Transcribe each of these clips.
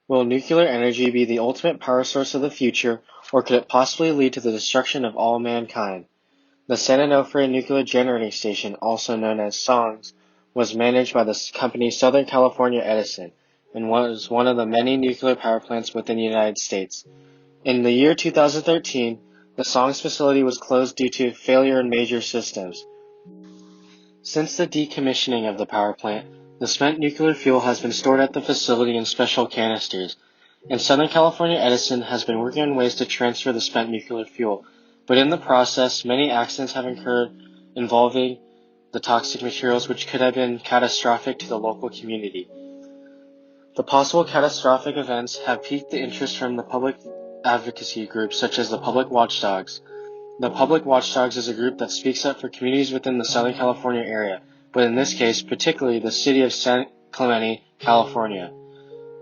Will nuclear energy be the ultimate power source of the future, or could it possibly lead to the destruction of all mankind? The San Onofre Nuclear Generating Station, also known as SONGS, was managed by the company Southern California Edison and was one of the many nuclear power plants within the United States. In the year 2013, the SONGS facility was closed due to failure in major systems. Since the decommissioning of the power plant, the spent nuclear fuel has been stored at the facility in special canisters, and Southern California Edison has been working on ways to transfer the spent nuclear fuel, but in the process, many accidents have occurred involving the toxic materials, which could have been catastrophic to the local community. The possible catastrophic events have piqued the interest from the public advocacy groups such as the Public Watchdogs. The Public Watchdogs is a group that speaks up for communities within the Southern California area, but in this case, particularly the city of San Clemente, California.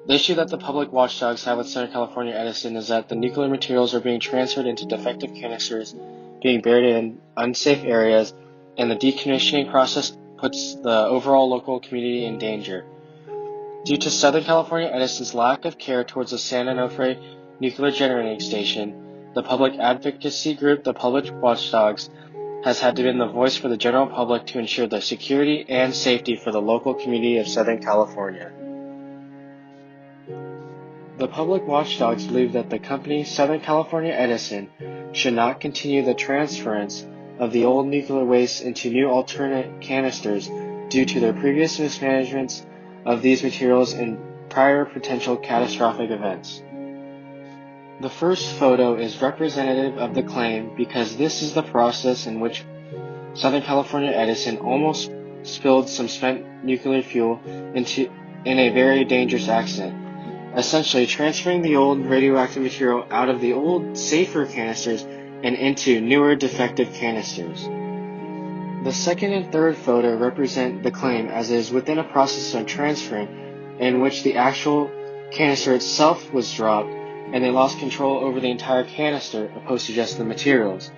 The issue that the Public Watchdogs have with Southern California Edison is that the nuclear materials are being transferred into defective canisters, being buried in unsafe areas, and the decommissioning process puts the overall local community in danger. Due to Southern California Edison's lack of care towards the San Onofre Nuclear Generating Station, the public advocacy group, the Public Watchdogs, has had to be the voice for the general public to ensure the security and safety for the local community of Southern California. The Public Watchdogs believe that the company Southern California Edison should not continue the transference of the old nuclear waste into new alternate canisters due to their previous mismanagements of these materials and prior potential catastrophic events. The first photo is representative of the claim because this is the process in which Southern California Edison almost spilled some spent nuclear fuel in a very dangerous accident, essentially transferring the old radioactive material out of the old safer canisters and into newer defective canisters. The second and third photo represent the claim as it is within a process of transferring in which the actual canister itself was dropped and they lost control over the entire canister opposed to just the materials.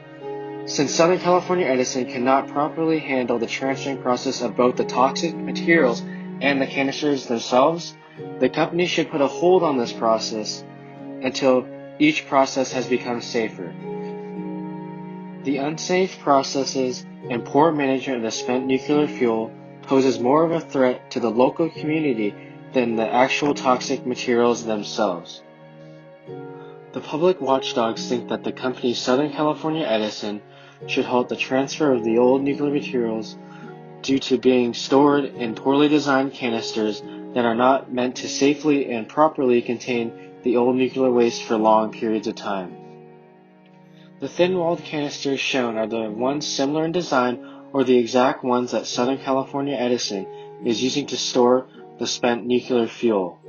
Since Southern California Edison cannot properly handle the transferring process of both the toxic materials and the canisters themselves, the company should put a hold on this process until each process has become safer. The unsafe processes and poor management of the spent nuclear fuel poses more of a threat to the local community than the actual toxic materials themselves. The Public Watchdogs think that the company Southern California Edison should halt the transfer of the old nuclear materials due to being stored in poorly designed canisters that are not meant to safely and properly contain the old nuclear waste for long periods of time. The thin-walled canisters shown are the ones similar in design or the exact ones that Southern California Edison is using to store the spent nuclear fuel.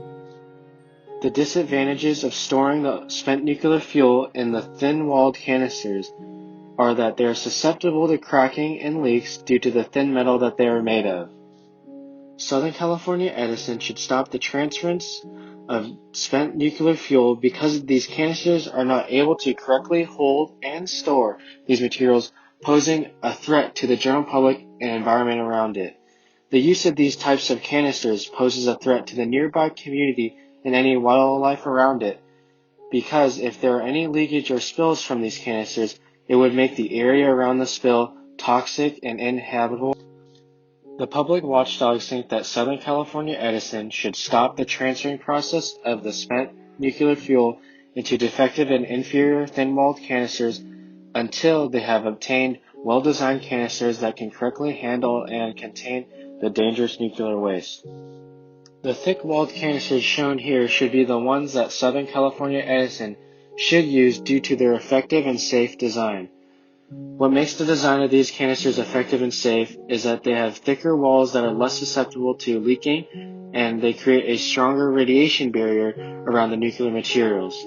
The disadvantages of storing the spent nuclear fuel in the thin-walled canisters are that they are susceptible to cracking and leaks due to the thin metal that they are made of. Southern California Edison should stop the transference of spent nuclear fuel because these canisters are not able to correctly hold and store these materials, posing a threat to the general public and environment around it. The use of these types of canisters poses a threat to the nearby community and any wildlife around it, because if there are any leakage or spills from these canisters, it would make the area around the spill toxic and uninhabitable. The Public Watchdogs think that Southern California Edison should stop the transferring process of the spent nuclear fuel into defective and inferior thin-walled canisters until they have obtained well-designed canisters that can correctly handle and contain the dangerous nuclear waste. The thick-walled canisters shown here should be the ones that Southern California Edison should use due to their effective and safe design. What makes the design of these canisters effective and safe is that they have thicker walls that are less susceptible to leaking, and they create a stronger radiation barrier around the nuclear materials.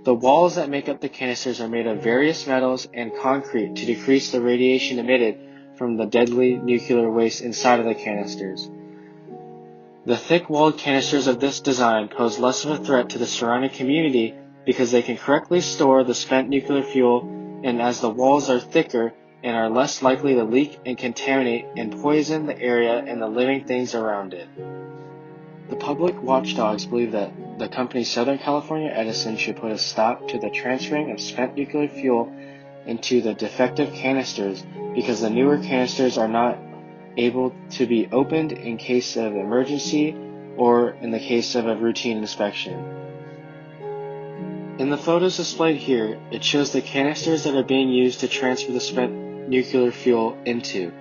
The walls that make up the canisters are made of various metals and concrete to decrease the radiation emitted from the deadly nuclear waste inside of the canisters. The thick-walled canisters of this design pose less of a threat to the surrounding community because they can correctly store the spent nuclear fuel, and as the walls are thicker and are less likely to leak and contaminate and poison the area and the living things around it. The public watchdogs believe that the company Southern California Edison should put a stop to the transferring of spent nuclear fuel into the defective canisters because the newer canisters are not able to be opened in case of emergency or in the case of a routine inspection. In the photos displayed here, it shows the canisters that are being used to transfer the spent nuclear fuel into.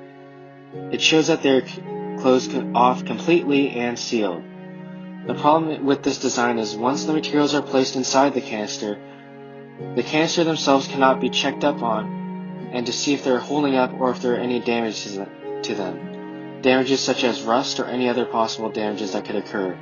It shows that they're closed off completely and sealed. The problem with this design is once the materials are placed inside the canister themselves cannot be checked up on and to see if they're holding up or if there are any damages to them. Damages such as rust or any other possible damages that could occur.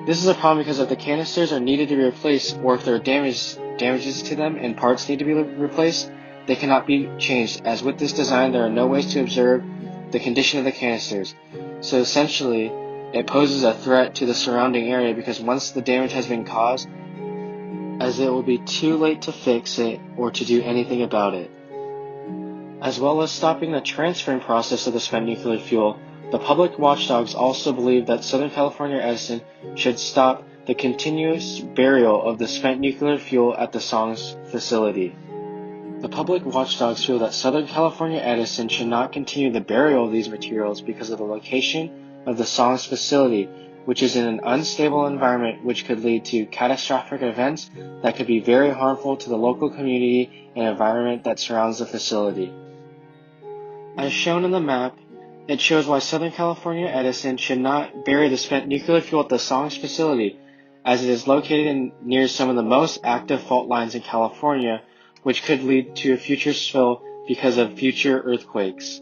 This is a problem because if the canisters are needed to be replaced or if there are damages to them and parts need to be replaced, they cannot be changed, as with this design there are no ways to observe the condition of the canisters. So essentially, it poses a threat to the surrounding area because once the damage has been caused, as it will be too late to fix it or to do anything about it. As well as stopping the transferring process of the spent nuclear fuel, the public watchdogs also believe that Southern California Edison should stop the continuous burial of the spent nuclear fuel at the SONGS facility. The public watchdogs feel that Southern California Edison should not continue the burial of these materials because of the location of the SONGS facility, which is in an unstable environment which could lead to catastrophic events that could be very harmful to the local community and environment that surrounds the facility. As shown in the map, it shows why Southern California Edison should not bury the spent nuclear fuel at the SONGS facility, as it is located near some of the most active fault lines in California, which could lead to a future spill because of future earthquakes.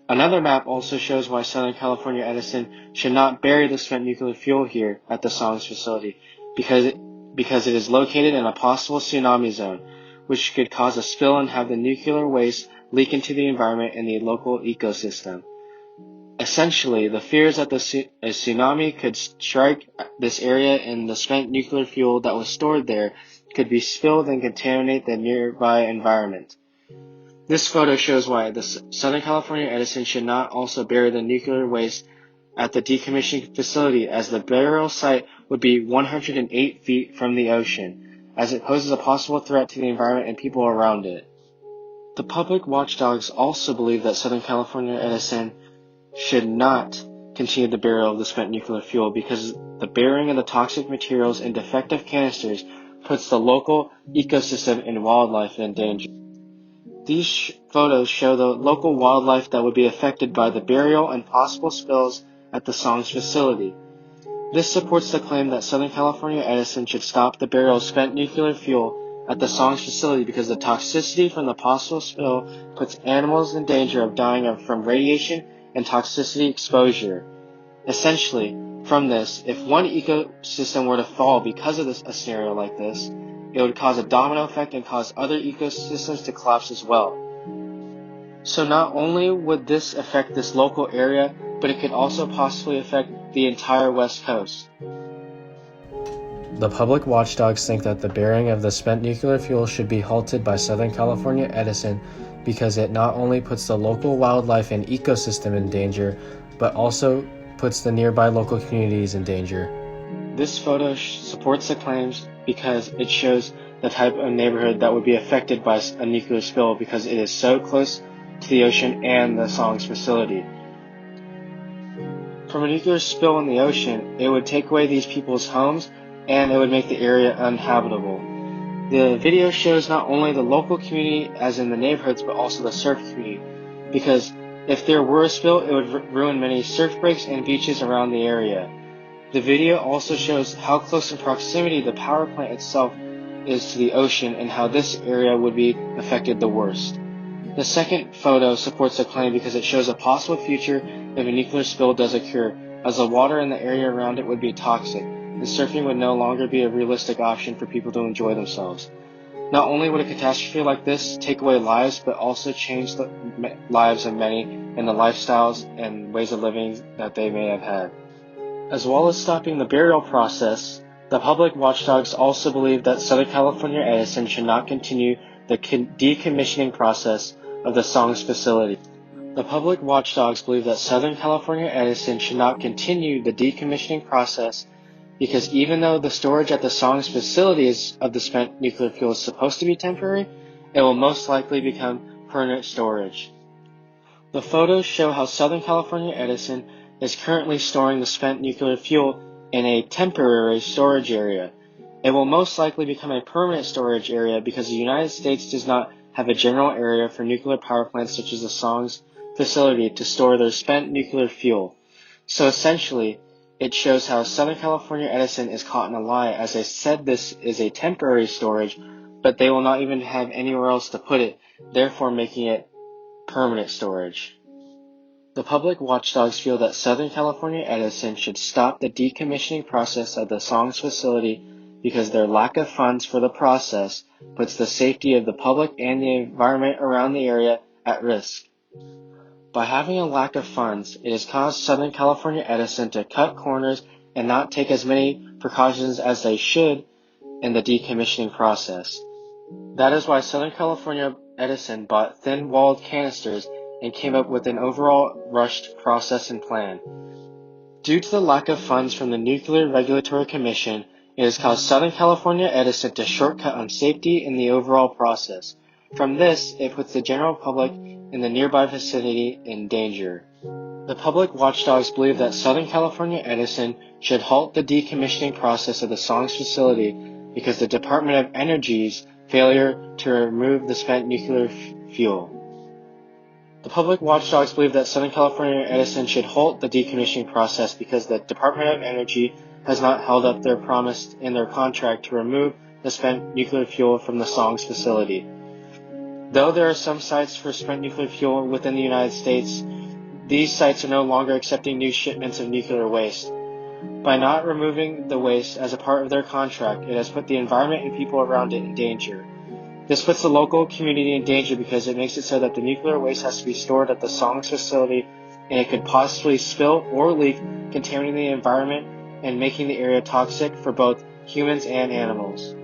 Another map also shows why Southern California Edison should not bury the spent nuclear fuel here at the SONGS facility, because it is located in a possible tsunami zone, which could cause a spill and have the nuclear waste leak into the environment and the local ecosystem. Essentially, the fear is that a tsunami could strike this area and the spent nuclear fuel that was stored there could be spilled and contaminate the nearby environment. This photo shows why the Southern California Edison should not also bury the nuclear waste at the decommissioning facility, as the burial site would be 108 feet from the ocean, as it poses a possible threat to the environment and people around it. The public watchdogs also believe that Southern California Edison should not continue the burial of the spent nuclear fuel because the burying of the toxic materials in defective canisters puts the local ecosystem and wildlife in danger. These photos show the local wildlife that would be affected by the burial and possible spills at the SONGS facility. This supports the claim that Southern California Edison should stop the burial of spent nuclear fuel at the SONGS facility because the toxicity from the possible spill puts animals in danger of dying from radiation and toxicity exposure. Essentially, from this, if one ecosystem were to fall because of a scenario like this, it would cause a domino effect and cause other ecosystems to collapse as well. So not only would this affect this local area, but it could also possibly affect the entire West Coast. The public watchdogs think that the burying of the spent nuclear fuel should be halted by Southern California Edison because it not only puts the local wildlife and ecosystem in danger, but also puts the nearby local communities in danger. This photo supports the claims because it shows the type of neighborhood that would be affected by a nuclear spill because it is so close to the ocean and the SONGS facility. From a nuclear spill in the ocean, it would take away these people's homes and it would make the area uninhabitable. The video shows not only the local community as in the neighborhoods but also the surf community, because if there were a spill it would ruin many surf breaks and beaches around the area. The video also shows how close in proximity the power plant itself is to the ocean and how this area would be affected the worst. The second photo supports the claim because it shows a possible future if a nuclear spill does occur, as the water in the area around it would be toxic, and surfing would no longer be a realistic option for people to enjoy themselves. Not only would a catastrophe like this take away lives, but also change the lives of many and the lifestyles and ways of living that they may have had. As well as stopping the burial process, the public watchdogs also believe that Southern California Edison should not continue the decommissioning process of the SONGS facility. The public watchdogs believe that Southern California Edison should not continue the decommissioning process because even though the storage at the SONGS facilities of the spent nuclear fuel is supposed to be temporary, it will most likely become permanent storage. The photos show how Southern California Edison is currently storing the spent nuclear fuel in a temporary storage area. It will most likely become a permanent storage area because the United States does not have a general area for nuclear power plants such as the SONGS facility to store their spent nuclear fuel. So essentially, it shows how Southern California Edison is caught in a lie, as they said this is a temporary storage, but they will not even have anywhere else to put it, therefore making it permanent storage. The public watchdogs feel that Southern California Edison should stop the decommissioning process of the SONGS facility because their lack of funds for the process puts the safety of the public and the environment around the area at risk. By having a lack of funds, it has caused Southern California Edison to cut corners and not take as many precautions as they should in the decommissioning process. That is why Southern California Edison bought thin-walled canisters and came up with an overall rushed process and plan. Due to the lack of funds from the Nuclear Regulatory Commission, it has caused Southern California Edison to shortcut on safety in the overall process. From this, it puts the general public in the nearby vicinity in danger. The public watchdogs believe that Southern California Edison should halt the decommissioning process of the SONGS facility because the Department of Energy's failure to remove the spent nuclear fuel. The public watchdogs believe that Southern California Edison should halt the decommissioning process because the Department of Energy has not held up their promise in their contract to remove the spent nuclear fuel from the SONGS facility. Though there are some sites for spent nuclear fuel within the United States, these sites are no longer accepting new shipments of nuclear waste. By not removing the waste as a part of their contract, it has put the environment and people around it in danger. This puts the local community in danger because it makes it so that the nuclear waste has to be stored at the SONGS facility and it could possibly spill or leak, contaminating the environment and making the area toxic for both humans and animals.